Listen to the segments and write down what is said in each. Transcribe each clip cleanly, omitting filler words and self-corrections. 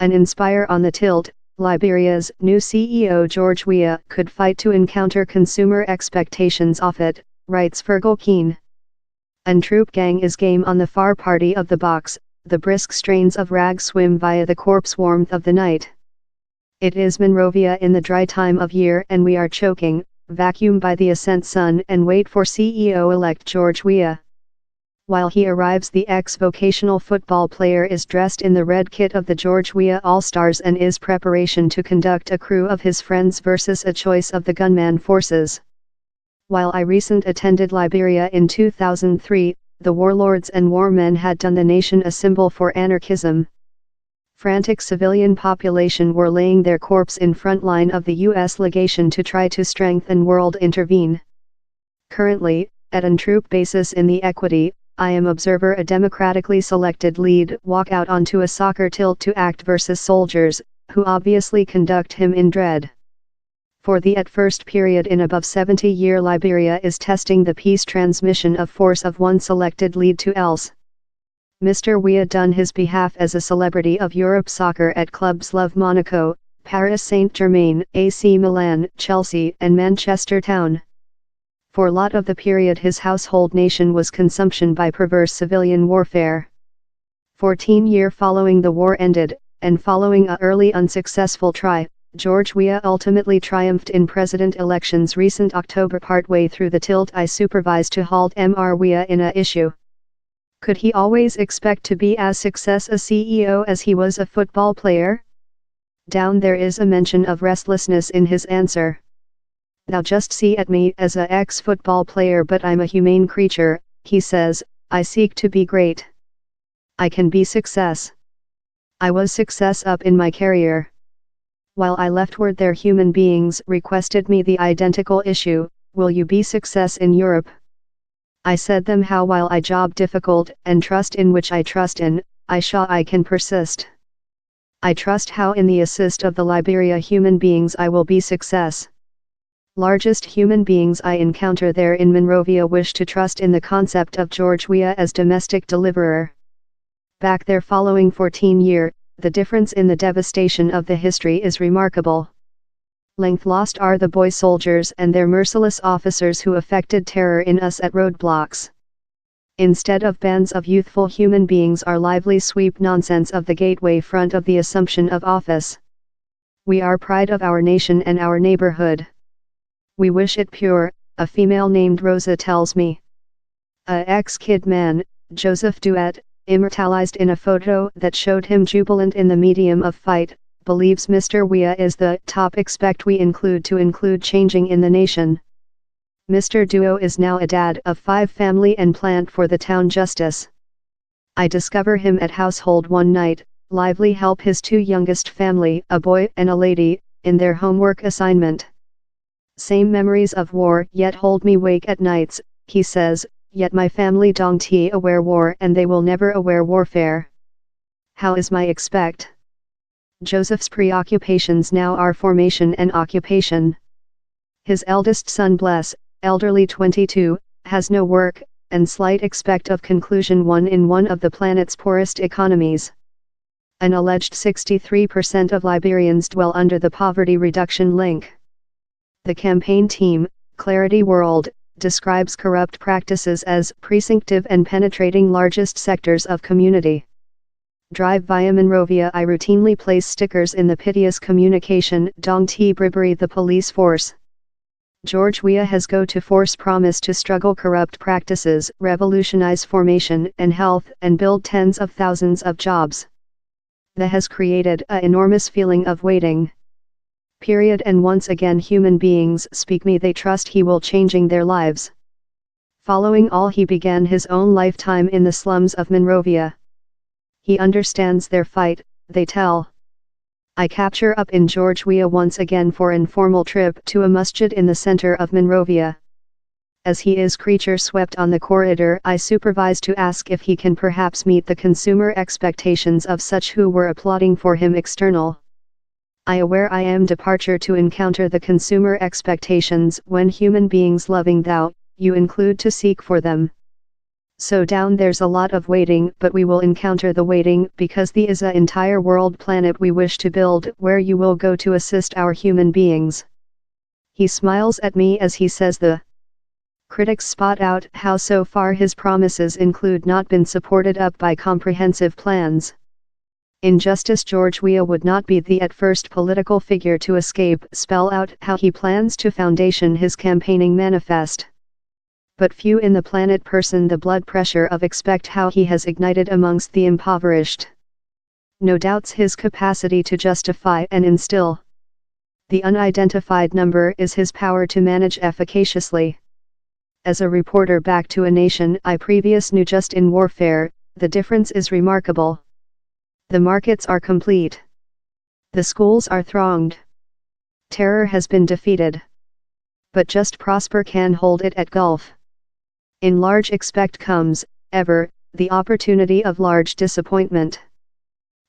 And inspire on the tilt, Liberia's new CEO George Weah could fight to encounter consumer expectations of it, writes Fergal Keane. And troop gang is game on the far party of the box, the brisk strains of rag swim via the corpse warmth of the night. It is Monrovia in the dry time of year and we are choking, vacuum by the ascent sun and wait for CEO-elect George Weah. While he arrives, the ex-vocational football player is dressed in the red kit of the George Weah All-Stars and is preparation to conduct a crew of his friends versus a choice of the gunman forces. While I recent attended Liberia in 2003, the warlords and warmen had done the nation a symbol for anarchism. Frantic civilian population were laying their corpse in front line of the U.S. legation to try to strengthen world intervene. Currently, at an troop basis in the Equity, I am observer a democratically selected lead walk out onto a soccer tilt to act versus soldiers, who obviously conduct him in dread. For the at first period in above 70-year Liberia is testing the peace transmission of force of one selected lead to else. Mr. Weah done his behalf as a celebrity of Europe soccer at clubs Love Monaco, Paris Saint-Germain, AC Milan, Chelsea and Manchester Town. For lot of the period his household nation was consumption by perverse civilian warfare. 14-year following the war ended, and following a early unsuccessful try, George Weah ultimately triumphed in president elections recent October partway through the tilt I supervised to halt Mr. Weah in a issue. Could he always expect to be as success a CEO as he was a football player? Down there is a mention of restlessness in his answer. Thou just see at me as a ex-football player but I'm a humane creature, he says, I seek to be great. I can be success. I was success up in my career. While I leftward there human beings requested me the identical issue, will you be success in Europe? I said them how while I job difficult and trust in which I trust in, I can persist. I trust how in the assist of the Liberia human beings I will be success. Largest human beings I encounter there in Monrovia wish to trust in the concept of George Weah as domestic deliverer. Back there following 14 year, the difference in the devastation of the history is remarkable. Length lost are the boy soldiers and their merciless officers who affected terror in us at roadblocks. Instead of bands of youthful human beings are lively sweep nonsense of the gateway front of the assumption of office. We are pride of our nation and our neighborhood. We wish it pure, a female named Rosa tells me. A ex-kid man, Joseph Duet, immortalized in a photo that showed him jubilant in the medium of fight, believes Mr. Weah is the top expect we include changing in the nation. Mr. Duo is now a dad of 5 family and plant for the town justice. I discover him at household one night, lively help his 2 youngest family, a boy and a lady, in their homework assignment. Same memories of war yet hold me wake at nights, he says, yet my family don't aware war and they will never aware warfare. How is my expect? Joseph's preoccupations now are formation and occupation. His eldest son Bless, elderly 22, has no work, and slight expect of conclusion one in one of the planet's poorest economies. An alleged 63% of Liberians dwell under the poverty reduction link. The campaign team, Clarity World, describes corrupt practices as precinctive and penetrating largest sectors of community. Drive via Monrovia I routinely place stickers in the piteous communication Dong T Bribery the police force. George Weah has go to force promise to struggle corrupt practices, revolutionize formation and health and build tens of thousands of jobs. That has created an enormous feeling of waiting. Period. And once again human beings speak me they trust he will changing their lives. Following all he began his own lifetime in the slums of Monrovia. He understands their fight, they tell. I capture up in George Weah once again for informal trip to a masjid in the center of Monrovia. As he is creature swept on the corridor I supervise to ask if he can perhaps meet the consumer expectations of such who were applauding for him external. I aware I am departure to encounter the consumer expectations when human beings loving thou, you include to seek for them. So down there's a lot of waiting, but we will encounter the waiting because the is a entire world planet we wish to build where you will go to assist our human beings. He smiles at me as he says the critics spot out how so far his promises include not been supported up by comprehensive plans. Injustice George Weah would not be the at first political figure to spell out how he plans to foundation his campaigning manifest. But few in the planet person the blood pressure of expect how he has ignited amongst the impoverished. No doubts his capacity to justify and instill. The unidentified number is his power to manage efficaciously. As a reporter back to a nation I previous knew just in warfare, the difference is remarkable. The markets are complete. The schools are thronged. Terror has been defeated. But just prosper can hold it at gulf. In large expect comes, ever, the opportunity of large disappointment.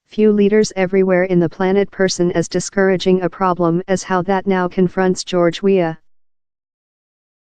Few leaders everywhere in the planet person as discouraging a problem as how that now confronts George Weah.